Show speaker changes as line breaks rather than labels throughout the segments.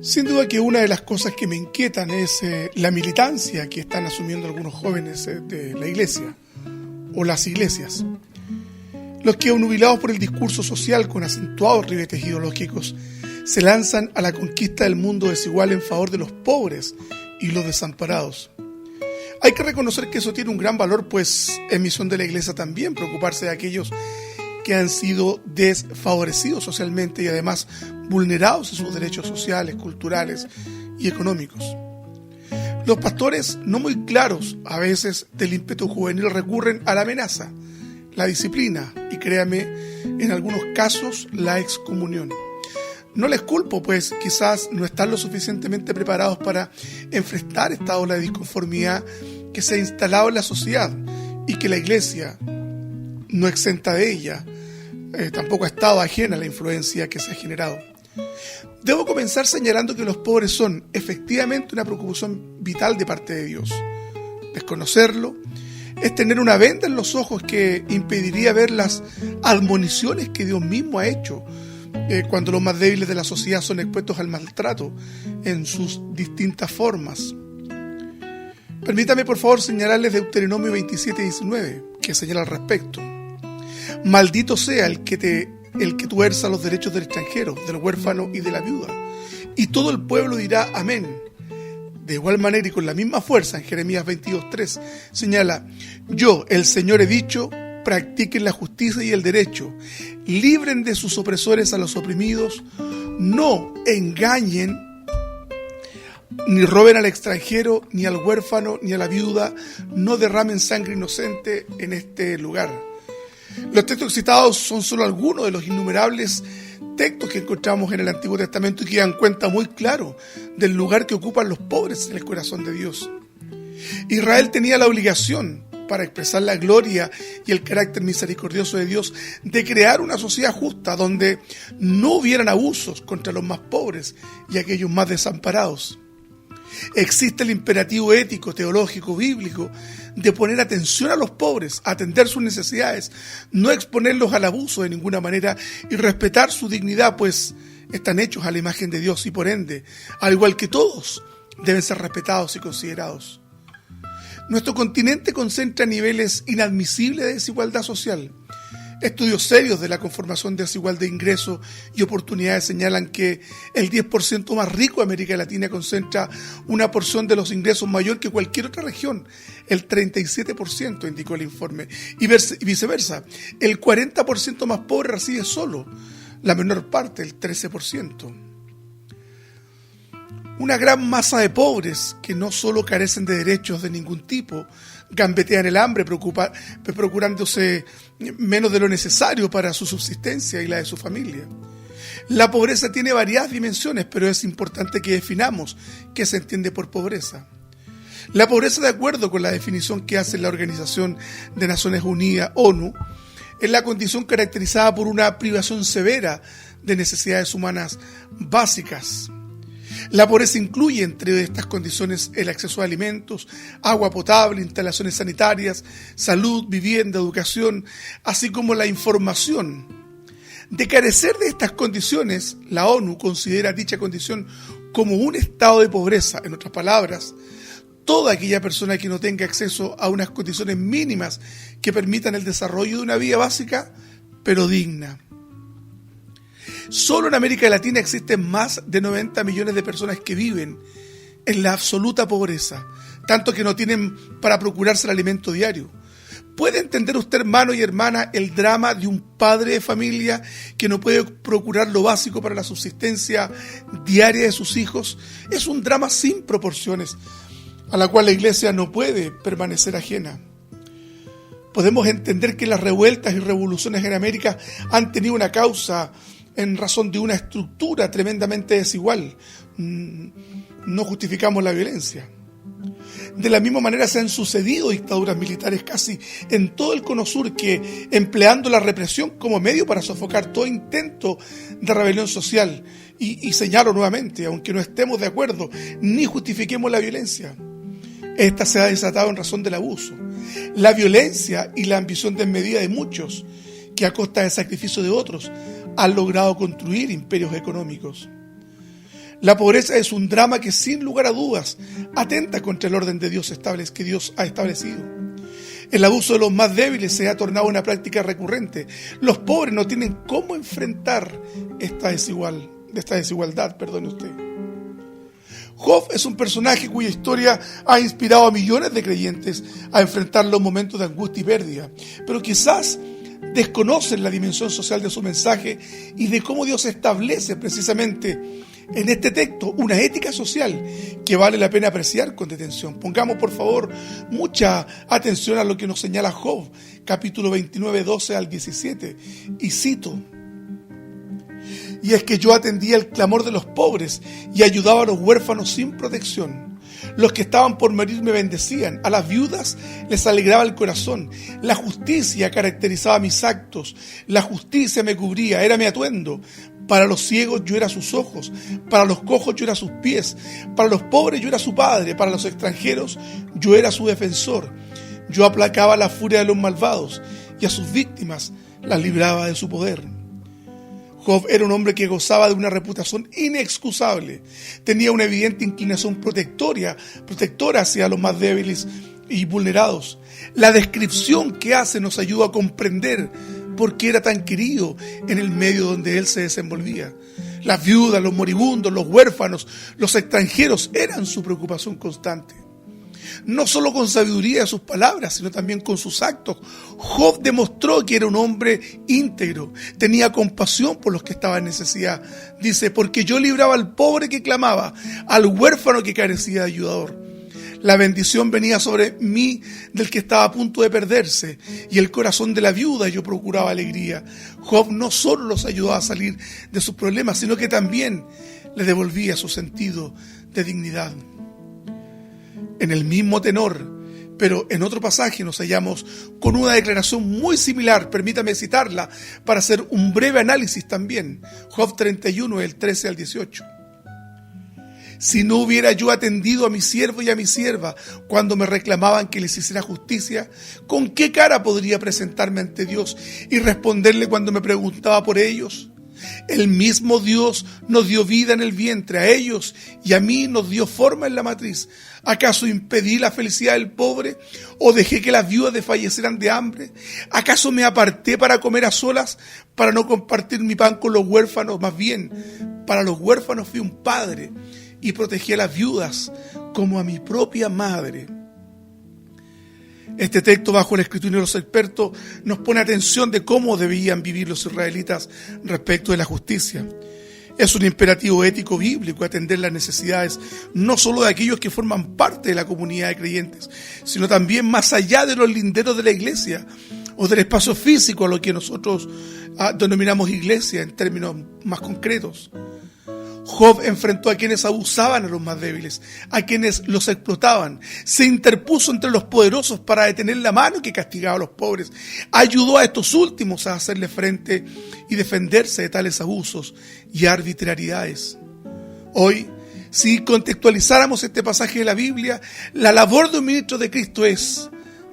Sin duda que una de las cosas que me inquietan es la militancia que están asumiendo algunos jóvenes de la iglesia o las iglesias. Los que, obnubilados por el discurso social con acentuados ribetes ideológicos, se lanzan a la conquista del mundo desigual en favor de los pobres y los desamparados. Hay que reconocer que eso tiene un gran valor, pues es misión de la iglesia también preocuparse de aquellos que han sido desfavorecidos socialmente y además vulnerados en sus derechos sociales, culturales y económicos. Los pastores, no muy claros a veces del ímpetu juvenil, recurren a la amenaza, la disciplina y, créame, en algunos casos la excomunión. No les culpo, pues quizás no están lo suficientemente preparados para enfrentar esta ola de disconformidad que se ha instalado en la sociedad y que la iglesia, no exenta de ella, tampoco ha estado ajena a la influencia que se ha generado. Debo comenzar señalando que los pobres son efectivamente una preocupación vital de parte de Dios. Desconocerlo es tener una venda en los ojos que impediría ver las admoniciones que Dios mismo ha hecho cuando los más débiles de la sociedad son expuestos al maltrato en sus distintas formas. Permítame por favor señalarles Deuteronomio 27:19, que señala al respecto. Maldito sea el que tuerza los derechos del extranjero, del huérfano y de la viuda. Y todo el pueblo dirá amén. De igual manera y con la misma fuerza, en Jeremías 22:3 señala: yo, el Señor, he dicho, practiquen la justicia y el derecho, libren de sus opresores a los oprimidos, no engañen ni roben al extranjero, ni al huérfano, ni a la viuda, no derramen sangre inocente en este lugar. Los textos citados son solo algunos de los innumerables textos que encontramos en el Antiguo Testamento y que dan cuenta muy claro del lugar que ocupan los pobres en el corazón de Dios. Israel tenía la obligación, para expresar la gloria y el carácter misericordioso de Dios, de crear una sociedad justa donde no hubieran abusos contra los más pobres y aquellos más desamparados. Existe el imperativo ético, teológico, bíblico de poner atención a los pobres, atender sus necesidades, no exponerlos al abuso de ninguna manera y respetar su dignidad, pues están hechos a la imagen de Dios y por ende, al igual que todos, deben ser respetados y considerados. Nuestro continente concentra niveles inadmisibles de desigualdad social. Estudios serios de la conformación desigual de ingresos y oportunidades señalan que el 10% más rico de América Latina concentra una porción de los ingresos mayor que cualquier otra región, el 37%, indicó el informe, y viceversa. El 40% más pobre recibe solo la menor parte, el 13%. Una gran masa de pobres que no solo carecen de derechos de ningún tipo, gambetean el hambre, procurándose menos de lo necesario para su subsistencia y la de su familia. La pobreza tiene varias dimensiones, pero es importante que definamos qué se entiende por pobreza. La pobreza, de acuerdo con la definición que hace la Organización de Naciones Unidas, ONU, es la condición caracterizada por una privación severa de necesidades humanas básicas. La pobreza incluye, entre estas condiciones, el acceso a alimentos, agua potable, instalaciones sanitarias, salud, vivienda, educación, así como la información. De carecer de estas condiciones, la ONU considera dicha condición como un estado de pobreza. En otras palabras, toda aquella persona que no tenga acceso a unas condiciones mínimas que permitan el desarrollo de una vida básica, pero digna. Solo en América Latina existen más de 90 millones de personas que viven en la absoluta pobreza, tanto que no tienen para procurarse el alimento diario. ¿Puede entender usted, hermano y hermana, el drama de un padre de familia que no puede procurar lo básico para la subsistencia diaria de sus hijos? Es un drama sin proporciones, a la cual la iglesia no puede permanecer ajena. Podemos entender que las revueltas y revoluciones en América han tenido una causa en razón de una estructura tremendamente desigual. No justificamos la violencia. De la misma manera se han sucedido dictaduras militares casi en todo el Cono Sur que, empleando la represión como medio para sofocar todo intento de rebelión social, y señalo nuevamente, aunque no estemos de acuerdo ni justifiquemos la violencia, esta se ha desatado en razón del abuso, la violencia y la ambición desmedida de muchos que a costa del sacrificio de otros han logrado construir imperios económicos. La pobreza es un drama que sin lugar a dudas atenta contra el orden de Dios que Dios ha establecido. El abuso de los más débiles se ha tornado una práctica recurrente. Los pobres no tienen cómo enfrentar esta desigualdad. Job es un personaje cuya historia ha inspirado a millones de creyentes a enfrentar los momentos de angustia y pérdida, pero quizás desconocen la dimensión social de su mensaje y de cómo Dios establece precisamente en este texto una ética social que vale la pena apreciar con detención. Pongamos por favor mucha atención a lo que nos señala Job, capítulo 29, 12 al 17, y cito: y es que yo atendía el clamor de los pobres y ayudaba a los huérfanos sin protección. Los que estaban por morir me bendecían, a las viudas les alegraba el corazón. La justicia caracterizaba mis actos, la justicia me cubría, era mi atuendo. Para los ciegos yo era sus ojos, para los cojos yo era sus pies, para los pobres yo era su padre, para los extranjeros yo era su defensor. Yo aplacaba la furia de los malvados y a sus víctimas las libraba de su poder. Job era un hombre que gozaba de una reputación inexcusable. Tenía una evidente inclinación protectora hacia los más débiles y vulnerados. La descripción que hace nos ayuda a comprender por qué era tan querido en el medio donde él se desenvolvía. Las viudas, los moribundos, los huérfanos, los extranjeros eran su preocupación constante. No solo con sabiduría de sus palabras, sino también con sus actos. Job demostró que era un hombre íntegro, tenía compasión por los que estaban en necesidad. Dice: porque yo libraba al pobre que clamaba, al huérfano que carecía de ayudador. La bendición venía sobre mí del que estaba a punto de perderse, y el corazón de la viuda yo procuraba alegría. Job no solo los ayudaba a salir de sus problemas, sino que también le devolvía su sentido de dignidad. En el mismo tenor, pero en otro pasaje nos hallamos con una declaración muy similar. Permítame citarla para hacer un breve análisis también. Job 31, del 13 al 18. Si no hubiera yo atendido a mi siervo y a mi sierva cuando me reclamaban que les hiciera justicia, ¿con qué cara podría presentarme ante Dios y responderle cuando me preguntaba por ellos? El mismo Dios nos dio vida en el vientre, a ellos y a mí nos dio forma en la matriz. ¿Acaso impedí la felicidad del pobre o dejé que las viudas desfallecieran de hambre? ¿Acaso me aparté para comer a solas, para no compartir mi pan con los huérfanos? Más bien, para los huérfanos fui un padre y protegí a las viudas como a mi propia madre. Este texto, bajo el escrutinio de los expertos, nos pone atención de cómo debían vivir los israelitas respecto de la justicia. Es un imperativo ético bíblico atender las necesidades no solo de aquellos que forman parte de la comunidad de creyentes, sino también más allá de los linderos de la iglesia o del espacio físico a lo que nosotros denominamos iglesia en términos más concretos. Job enfrentó a quienes abusaban a los más débiles, a quienes los explotaban. Se interpuso entre los poderosos para detener la mano que castigaba a los pobres. Ayudó a estos últimos a hacerle frente y defenderse de tales abusos y arbitrariedades. Hoy, si contextualizáramos este pasaje de la Biblia, la labor de un ministro de Cristo es,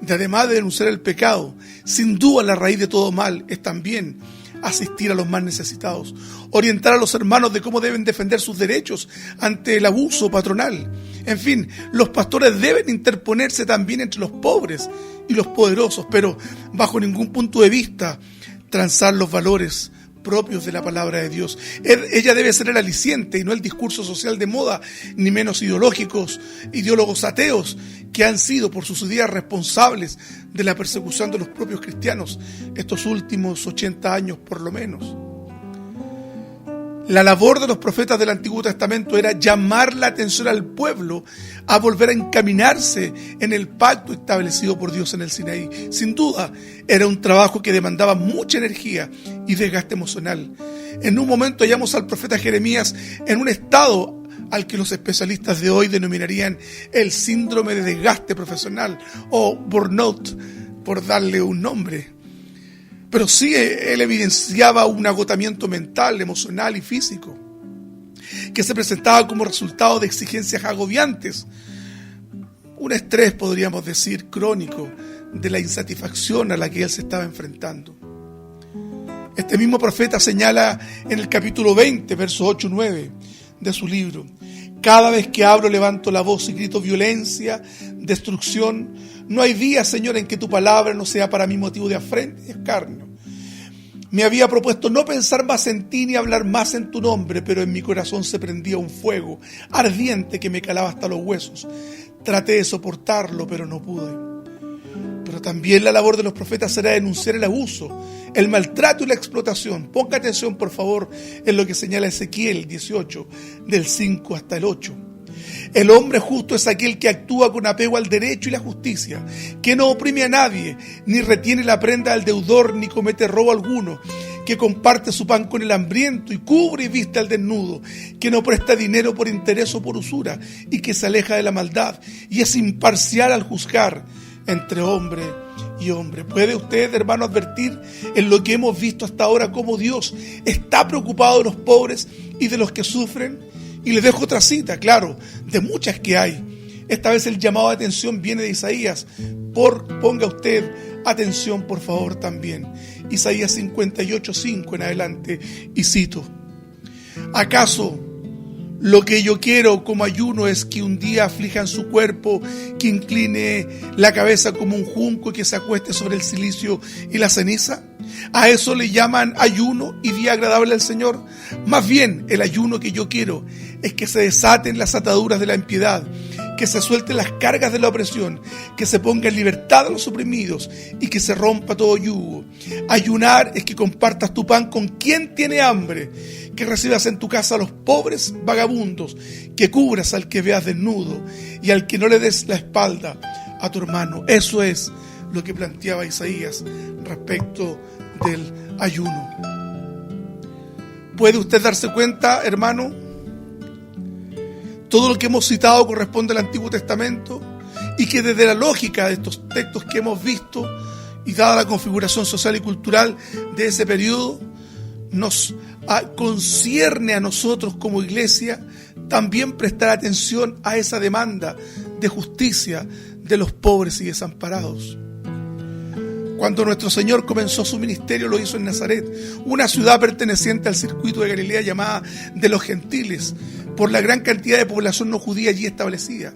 además de denunciar el pecado, sin duda la raíz de todo mal es también asistir a los más necesitados, orientar a los hermanos de cómo deben defender sus derechos ante el abuso patronal. En fin, los pastores deben interponerse también entre los pobres y los poderosos, pero bajo ningún punto de vista transar los valores propios de la palabra de Dios. Ella debe ser el aliciente y no el discurso social de moda, ni menos ideólogos ateos que han sido por sus ideas responsables de la persecución de los propios cristianos estos últimos 80 años por lo menos. La labor de los profetas del Antiguo Testamento era llamar la atención al pueblo a volver a encaminarse en el pacto establecido por Dios en el Sinaí. Sin duda, era un trabajo que demandaba mucha energía y desgaste emocional. En un momento hallamos al profeta Jeremías en un estado al que los especialistas de hoy denominarían el síndrome de desgaste profesional o burnout, por darle un nombre. Pero sí, él evidenciaba un agotamiento mental, emocional y físico, que se presentaba como resultado de exigencias agobiantes. Un estrés, podríamos decir, crónico de la insatisfacción a la que él se estaba enfrentando. Este mismo profeta señala en el capítulo 20, versos 8 y 9, de su libro. Cada vez que hablo levanto la voz y grito violencia, destrucción. No hay día, Señor, en que tu palabra no sea para mí motivo de afrenta y escarnio. Me había propuesto no pensar más en ti ni hablar más en tu nombre, pero en mi corazón se prendía un fuego ardiente que me calaba hasta los huesos. Traté de soportarlo, pero no pude. Pero también la labor de los profetas será denunciar el abuso, el maltrato y la explotación. Ponga atención, por favor, en lo que señala Ezequiel 18, del 5 hasta el 8. El hombre justo es aquel que actúa con apego al derecho y la justicia, que no oprime a nadie, ni retiene la prenda al deudor, ni comete robo alguno, que comparte su pan con el hambriento y cubre y viste al desnudo, que no presta dinero por interés o por usura, y que se aleja de la maldad, y es imparcial al juzgar entre hombre y hombre. ¿Puede usted, hermano, advertir en lo que hemos visto hasta ahora cómo Dios está preocupado de los pobres y de los que sufren? Y le dejo otra cita, claro, de muchas que hay. Esta vez el llamado de atención viene de Isaías. Ponga usted atención, por favor, también. Isaías 58:5 en adelante, y cito: ¿acaso lo que yo quiero como ayuno es que un día aflijan su cuerpo, que incline la cabeza como un junco y que se acueste sobre el cilicio y la ceniza? ¿A eso le llaman ayuno y día agradable al Señor? Más bien, el ayuno que yo quiero es que se desaten las ataduras de la impiedad, que se suelten las cargas de la opresión, que se ponga en libertad a los oprimidos y que se rompa todo yugo. Ayunar es que compartas tu pan con quien tiene hambre, que recibas en tu casa a los pobres vagabundos, que cubras al que veas desnudo y al que no le des la espalda a tu hermano. Eso es lo que planteaba Isaías respecto del ayuno. ¿Puede usted darse cuenta, hermano? Todo lo que hemos citado corresponde al Antiguo Testamento, y que desde la lógica de estos textos que hemos visto y dada la configuración social y cultural de ese periodo, nos concierne a nosotros como iglesia también prestar atención a esa demanda de justicia de los pobres y desamparados. Cuando nuestro Señor comenzó su ministerio, lo hizo en Nazaret, una ciudad perteneciente al circuito de Galilea llamada de los gentiles, por la gran cantidad de población no judía allí establecida.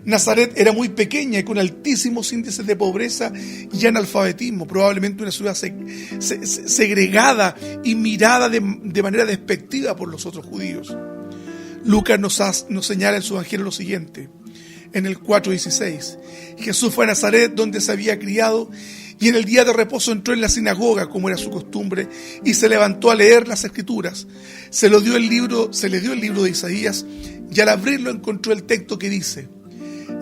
Nazaret era muy pequeña y con altísimos índices de pobreza y analfabetismo, probablemente una ciudad segregada y mirada de manera despectiva por los otros judíos. Lucas nos señala en su evangelio lo siguiente, en el 4:16. Jesús fue a Nazaret, donde se había criado, y en el día de reposo entró en la sinagoga, como era su costumbre, y se levantó a leer las Escrituras. Se le dio el libro de Isaías, y al abrirlo encontró el texto que dice: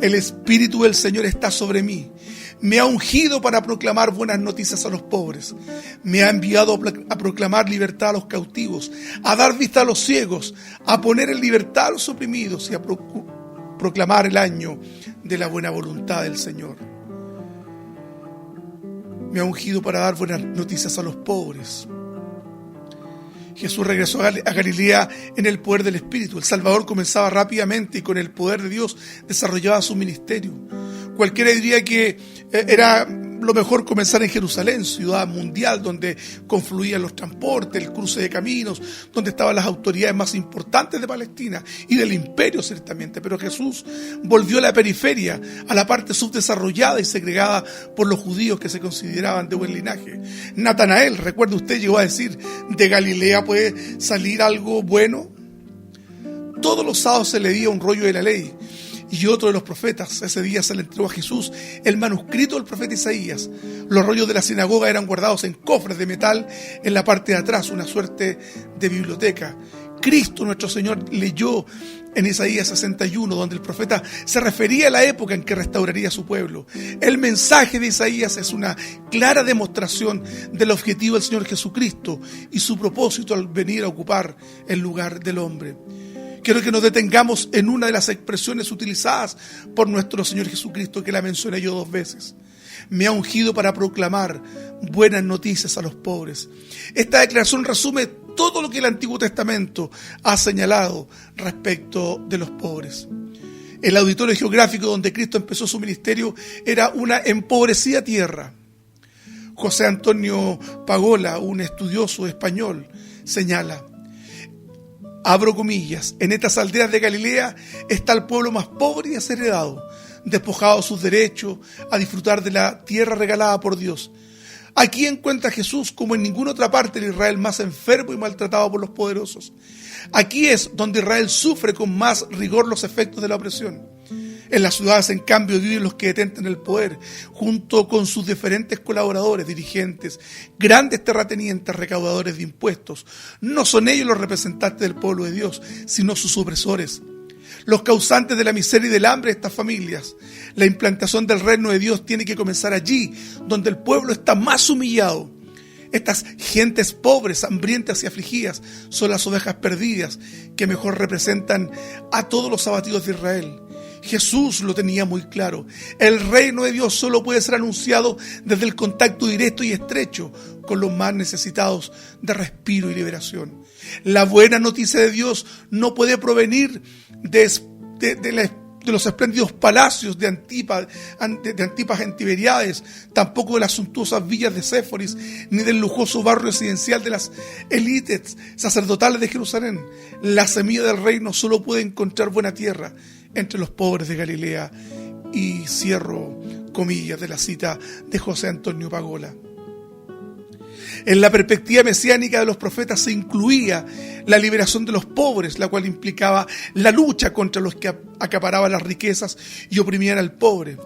el Espíritu del Señor está sobre mí. Me ha ungido para proclamar buenas noticias a los pobres. Me ha enviado a proclamar libertad a los cautivos, a dar vista a los ciegos, a poner en libertad a los oprimidos y a proclamar el año de la buena voluntad del Señor. Me ha ungido para dar buenas noticias a los pobres. Jesús regresó a Galilea en el poder del Espíritu. El Salvador comenzaba rápidamente y con el poder de Dios desarrollaba su ministerio. Cualquiera diría que era lo mejor comenzar en Jerusalén, ciudad mundial donde confluían los transportes, el cruce de caminos, donde estaban las autoridades más importantes de Palestina y del imperio ciertamente. Pero Jesús volvió a la periferia, a la parte subdesarrollada y segregada por los judíos que se consideraban de buen linaje. Natanael, recuerda usted, llegó a decir: ¿de Galilea puede salir algo bueno? Todos los sábados se leía un rollo de la ley y otro de los profetas. Ese día se le entregó a Jesús el manuscrito del profeta Isaías. Los rollos de la sinagoga eran guardados en cofres de metal en la parte de atrás, una suerte de biblioteca. Cristo, nuestro Señor, leyó en Isaías 61, donde el profeta se refería a la época en que restauraría a su pueblo. El mensaje de Isaías es una clara demostración del objetivo del Señor Jesucristo y su propósito al venir a ocupar el lugar del hombre. Quiero que nos detengamos en una de las expresiones utilizadas por nuestro Señor Jesucristo, que la mencioné yo 2 veces. Me ha ungido para proclamar buenas noticias a los pobres. Esta declaración resume todo lo que el Antiguo Testamento ha señalado respecto de los pobres. El auditorio geográfico donde Cristo empezó su ministerio era una empobrecida tierra. José Antonio Pagola, un estudioso español, señala: Abro comillas, en estas aldeas de Galilea está el pueblo más pobre y desheredado, despojado de sus derechos a disfrutar de la tierra regalada por Dios. Aquí encuentra a Jesús como en ninguna otra parte de Israel más enfermo y maltratado por los poderosos. Aquí es donde Israel sufre con más rigor los efectos de la opresión. En las ciudades, en cambio, viven los que detentan el poder, junto con sus diferentes colaboradores, dirigentes, grandes terratenientes, recaudadores de impuestos. No son ellos los representantes del pueblo de Dios, sino sus opresores, los causantes de la miseria y del hambre de estas familias. La implantación del reino de Dios tiene que comenzar allí, donde el pueblo está más humillado. Estas gentes pobres, hambrientas y afligidas son las ovejas perdidas que mejor representan a todos los abatidos de Israel. Jesús lo tenía muy claro. El reino de Dios solo puede ser anunciado desde el contacto directo y estrecho con los más necesitados de respiro y liberación. La buena noticia de Dios no puede provenir de los espléndidos palacios de Antipas en Tiberíades, tampoco de las suntuosas villas de Séforis, ni del lujoso barrio residencial de las élites sacerdotales de Jerusalén. La semilla del reino solo puede encontrar buena tierra entre los pobres de Galilea. Y cierro comillas de la cita de José Antonio Pagola. En la perspectiva mesiánica de los profetas se incluía la liberación de los pobres, la cual implicaba la lucha contra los que acaparaban las riquezas y oprimían al pobre.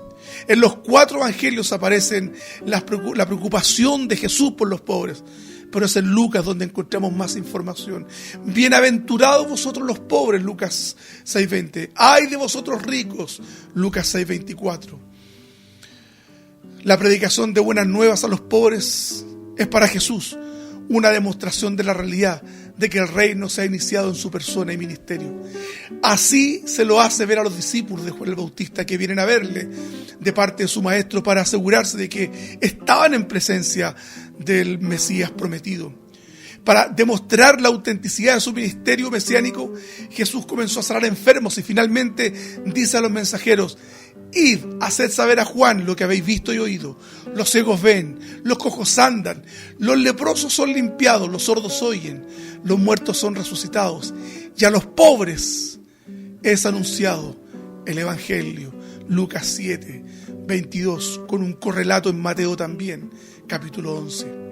En los 4 evangelios aparecen la preocupación de Jesús por los pobres, pero es en Lucas donde encontramos más información. Bienaventurados vosotros los pobres, Lucas 6:20. Ay de vosotros ricos, Lucas 6:24. La predicación de buenas nuevas a los pobres es para Jesús una demostración de la realidad de que el reino se ha iniciado en su persona y ministerio. Así se lo hace ver a los discípulos de Juan el Bautista, que vienen a verle de parte de su maestro para asegurarse de que estaban en presencia del Mesías prometido. Para demostrar la autenticidad de su ministerio mesiánico, Jesús comenzó a sanar enfermos y finalmente dice a los mensajeros: id, haced saber a Juan lo que habéis visto y oído. Los ciegos ven, los cojos andan, los leprosos son limpiados, los sordos oyen, los muertos son resucitados, y a los pobres es anunciado el Evangelio. Lucas 7:22, con un correlato en Mateo también, capítulo 11.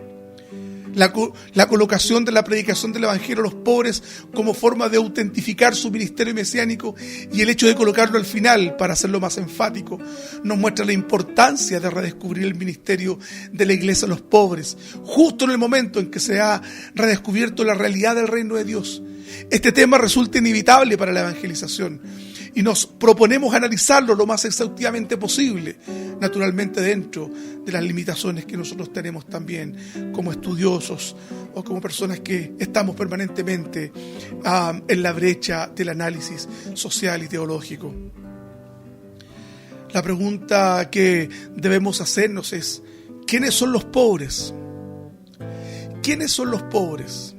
La colocación de la predicación del Evangelio a los pobres como forma de autentificar su ministerio mesiánico y el hecho de colocarlo al final para hacerlo más enfático nos muestra la importancia de redescubrir el ministerio de la iglesia a los pobres, justo en el momento en que se ha redescubierto la realidad del reino de Dios. Este tema resulta inevitable para la evangelización y nos proponemos analizarlo lo más exhaustivamente posible, naturalmente dentro de las limitaciones que nosotros tenemos también como estudiosos o como personas que estamos permanentemente en la brecha del análisis social y teológico. La pregunta que debemos hacernos es: ¿quiénes son los pobres? ¿Quiénes son los pobres?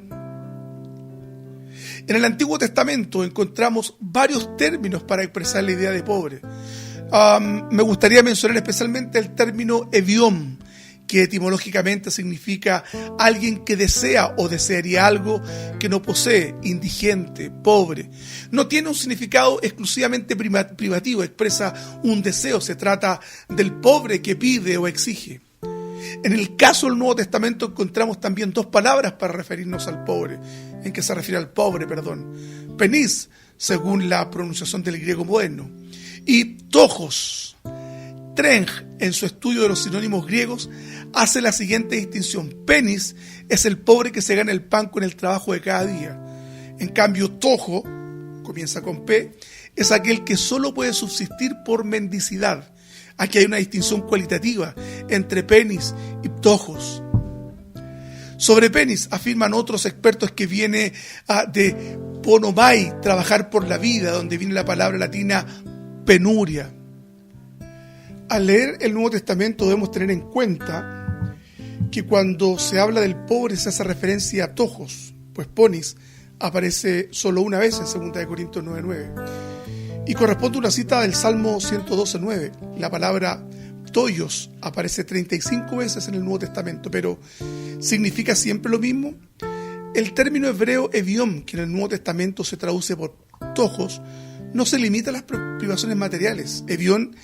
En el Antiguo Testamento encontramos varios términos para expresar la idea de pobre. Me gustaría mencionar especialmente el término evión, que etimológicamente significa alguien que desea o desearía algo que no posee, indigente, pobre. No tiene un significado exclusivamente privativo, expresa un deseo, se trata del pobre que pide o exige. En el caso del Nuevo Testamento encontramos también 2 palabras para referirnos al pobre, en que se refiere al pobre, penis, según la pronunciación del griego moderno, y tojos. Trench, en su estudio de los sinónimos griegos, hace la siguiente distinción: penis es el pobre que se gana el pan con el trabajo de cada día. En cambio, tojo, comienza con P, es aquel que solo puede subsistir por mendicidad. Aquí hay una distinción cualitativa entre penis y tojos. Sobre penis afirman otros expertos que viene de ponomai, trabajar por la vida, donde viene la palabra latina penuria. Al leer el Nuevo Testamento debemos tener en cuenta que cuando se habla del pobre se hace referencia a tojos, pues ponis aparece solo una vez en 2 Corintios 9:9. Y corresponde a una cita del Salmo 112:9. La palabra toyos aparece 35 veces en el Nuevo Testamento, pero ¿significa siempre lo mismo? El término hebreo evión, que en el Nuevo Testamento se traduce por tojos, no se limita a las privaciones materiales. Evión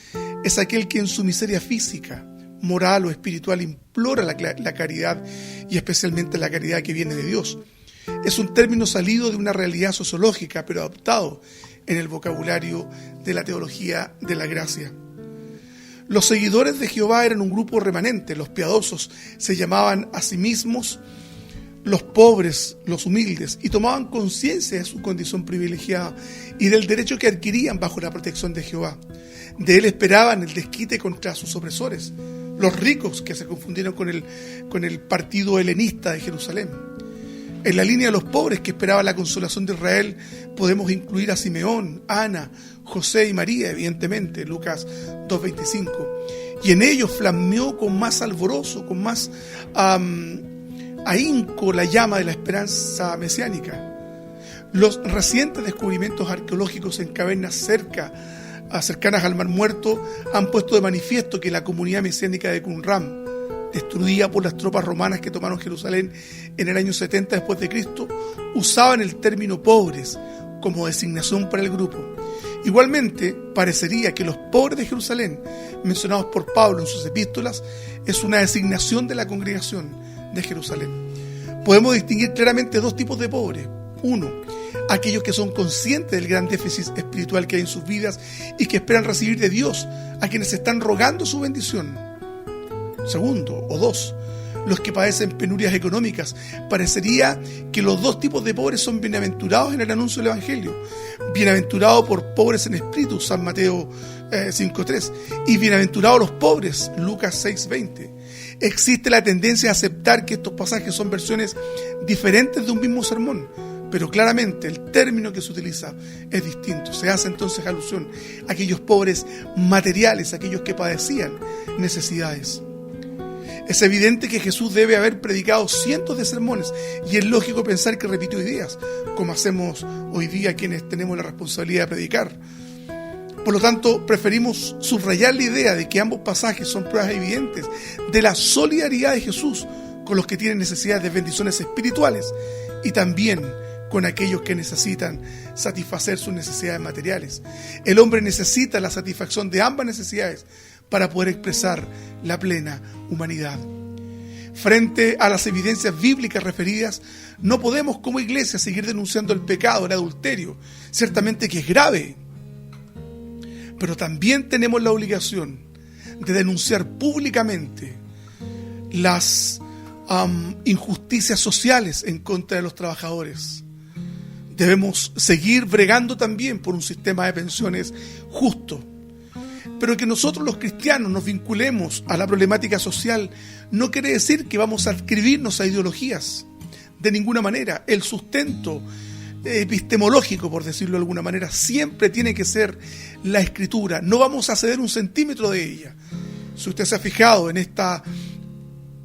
es aquel que en su miseria física, moral o espiritual implora la caridad, y especialmente la caridad que viene de Dios. Es un término salido de una realidad sociológica, pero adoptado en el vocabulario de la teología de la gracia. Los seguidores de Jehová eran un grupo remanente. Los piadosos se llamaban a sí mismos los pobres, los humildes, y tomaban conciencia de su condición privilegiada y del derecho que adquirían bajo la protección de Jehová. De él esperaban el desquite contra sus opresores, los ricos que se confundieron con el partido helenista de Jerusalén. En la línea de los pobres que esperaban la consolación de Israel podemos incluir a Simeón, Ana, José y María, evidentemente, Lucas 2:25. Y en ellos flameó con más alborozo, con más ahínco la llama de la esperanza mesiánica. Los recientes descubrimientos arqueológicos en cavernas cercanas al Mar Muerto han puesto de manifiesto que la comunidad mesiánica de Qumran, destruida por las tropas romanas que tomaron Jerusalén en el año 70 después de Cristo, usaban el término pobres como designación para el grupo. Igualmente, parecería que los pobres de Jerusalén, mencionados por Pablo en sus epístolas, es una designación de la congregación de Jerusalén. Podemos distinguir claramente dos tipos de pobres. Uno, aquellos que son conscientes del gran déficit espiritual que hay en sus vidas y que esperan recibir de Dios a quienes están rogando su bendición. Segundo, o dos, los que padecen penurias económicas. Parecería que los dos tipos de pobres son bienaventurados en el anuncio del Evangelio. Bienaventurado por pobres en espíritu, San Mateo 5:3, y bienaventurados los pobres, Lucas 6:20. Existe la tendencia a aceptar que estos pasajes son versiones diferentes de un mismo sermón, pero claramente el término que se utiliza es distinto. Se hace entonces alusión a aquellos pobres materiales, aquellos que padecían necesidades. Es evidente que Jesús debe haber predicado cientos de sermones y es lógico pensar que repitió ideas, como hacemos hoy día quienes tenemos la responsabilidad de predicar. Por lo tanto, preferimos subrayar la idea de que ambos pasajes son pruebas evidentes de la solidaridad de Jesús con los que tienen necesidades de bendiciones espirituales y también con aquellos que necesitan satisfacer sus necesidades materiales. El hombre necesita la satisfacción de ambas necesidades para poder expresar la plena humanidad. Frente a las evidencias bíblicas referidas, no podemos como iglesia seguir denunciando el pecado, el adulterio. Ciertamente que es grave, pero también tenemos la obligación de denunciar públicamente las injusticias sociales en contra de los trabajadores. Debemos seguir bregando también por un sistema de pensiones justo. Pero que nosotros los cristianos nos vinculemos a la problemática social no quiere decir que vamos a adscribirnos a ideologías. De ninguna manera. El sustento epistemológico, por decirlo de alguna manera, siempre tiene que ser la Escritura. No vamos a ceder un centímetro de ella. Si usted se ha fijado en esta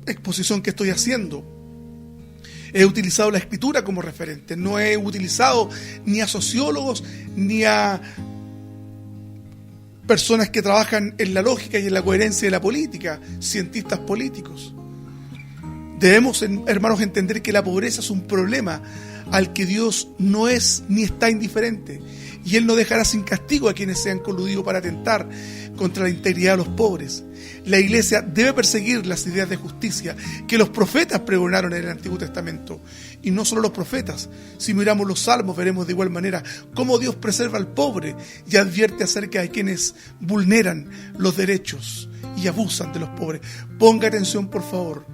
exposición que estoy haciendo, he utilizado la Escritura como referente. No he utilizado ni a sociólogos ni a personas que trabajan en la lógica y en la coherencia de la política, cientistas políticos. Debemos, hermanos, entender que la pobreza es un problema al que Dios no es ni está indiferente, y Él no dejará sin castigo a quienes se han coludido para atentar contra la integridad de los pobres. La Iglesia debe perseguir las ideas de justicia que los profetas pregonaron en el Antiguo Testamento. Y no solo los profetas, si miramos los salmos veremos de igual manera cómo Dios preserva al pobre y advierte acerca de quienes vulneran los derechos y abusan de los pobres. Ponga atención, por favor.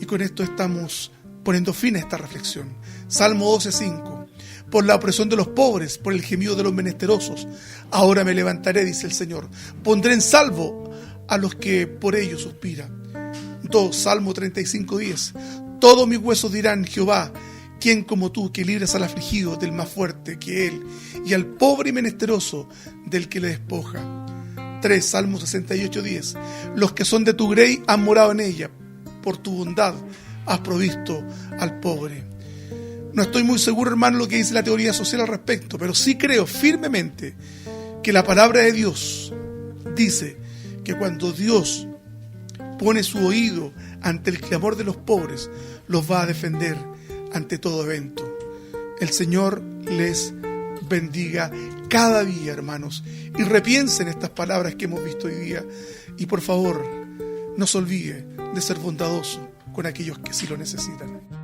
Y con esto estamos poniendo fin a esta reflexión. Salmo 12:5. Por la opresión de los pobres, por el gemido de los menesterosos, ahora me levantaré, dice el Señor. Pondré en salvo a los que por ellos suspiran. 2. Salmo 35:10. Todos mis huesos dirán: Jehová, ¿quién como tú, que libras al afligido del más fuerte que él, y al pobre y menesteroso del que le despoja? 3. Salmo 68:10. Los que son de tu grey han morado en ella, por tu bondad has provisto al pobre. No estoy muy seguro, hermano, lo que dice la teoría social al respecto, pero sí creo firmemente que la palabra de Dios dice que cuando Dios pone su oído ante el clamor de los pobres, los va a defender ante todo evento. El Señor les bendiga cada día, hermanos, y repiensen estas palabras que hemos visto hoy día. Y por favor, no se olvide de ser bondadoso con aquellos que sí lo necesitan.